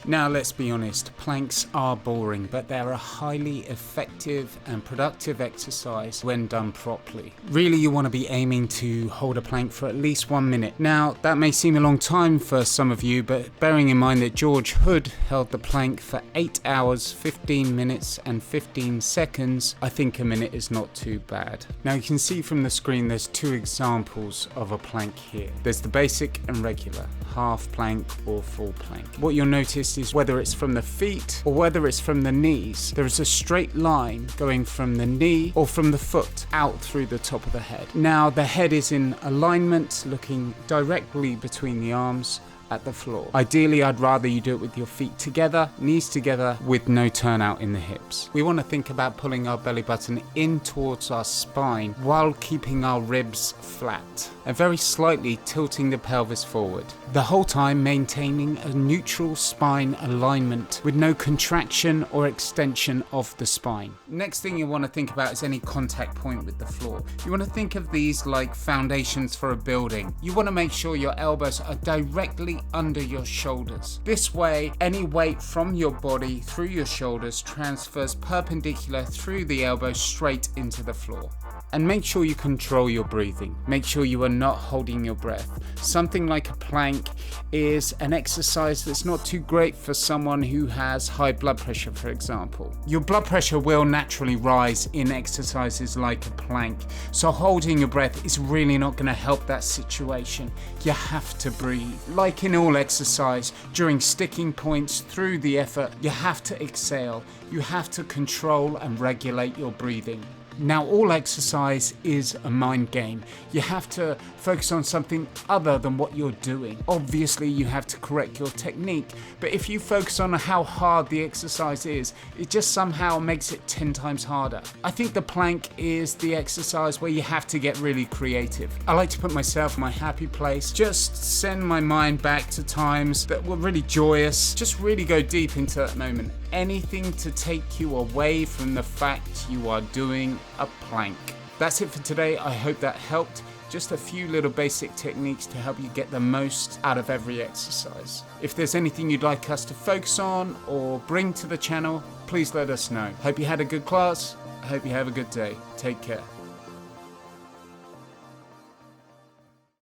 Now let's be honest, planks are boring, but they're a highly effective and productive exercise when done properly. Really, you want to be aiming to hold a plank for at least 1 minute. Now that may seem a long time for some of you, but bearing in mind that George Hood held the plank for 8 hours, 15 minutes and 15 seconds, I think a minute is not too bad. Now you can see from the screen there's two examples of a plank here. There's the basic and regular, half plank or full plank. What you'll notice is whether it's from the feet or whether it's from the knees, there is a straight line going from the knee or from the foot out through the top of the head. Now the head is in alignment, looking directly between the arms at the floor. Ideally, I'd rather you do it with your feet together, knees together, with no turnout in the hips. We want to think about pulling our belly button in towards our spine while keeping our ribs flat and very slightly tilting the pelvis forward. The whole time maintaining a neutral spine alignment with no contraction or extension of the spine. Next thing you want to think about is any contact point with the floor. You want to think of these like foundations for a building. You want to make sure your elbows are directly under your shoulders. This way, any weight from your body through your shoulders transfers perpendicular through the elbow straight into the floor. And make sure you control your breathing. Make sure you are not holding your breath. Something like a plank is an exercise that's not too great for someone who has high blood pressure, for example. Your blood pressure will naturally rise in exercises like a plank, so holding your breath is really not going to help that situation. You have to breathe. Like in all exercise, during sticking points through the effort, you have to exhale. You have to control and regulate your breathing. Now, all exercise is a mind game. You have to focus on something other than what you're doing. Obviously, you have to correct your technique, but if you focus on how hard the exercise is, it just somehow makes it 10 times harder. I think the plank is the exercise where you have to get really creative. I like to put myself in my happy place, just send my mind back to times that were really joyous, just really go deep into that moment. Anything to take you away from the fact you are doing a plank. That's it for today. I hope that helped. Just a few little basic techniques to help you get the most out of every exercise. If there's anything you'd like us to focus on or bring to the channel, please let us know. Hope you had a good class. I hope you have a good day. Take care.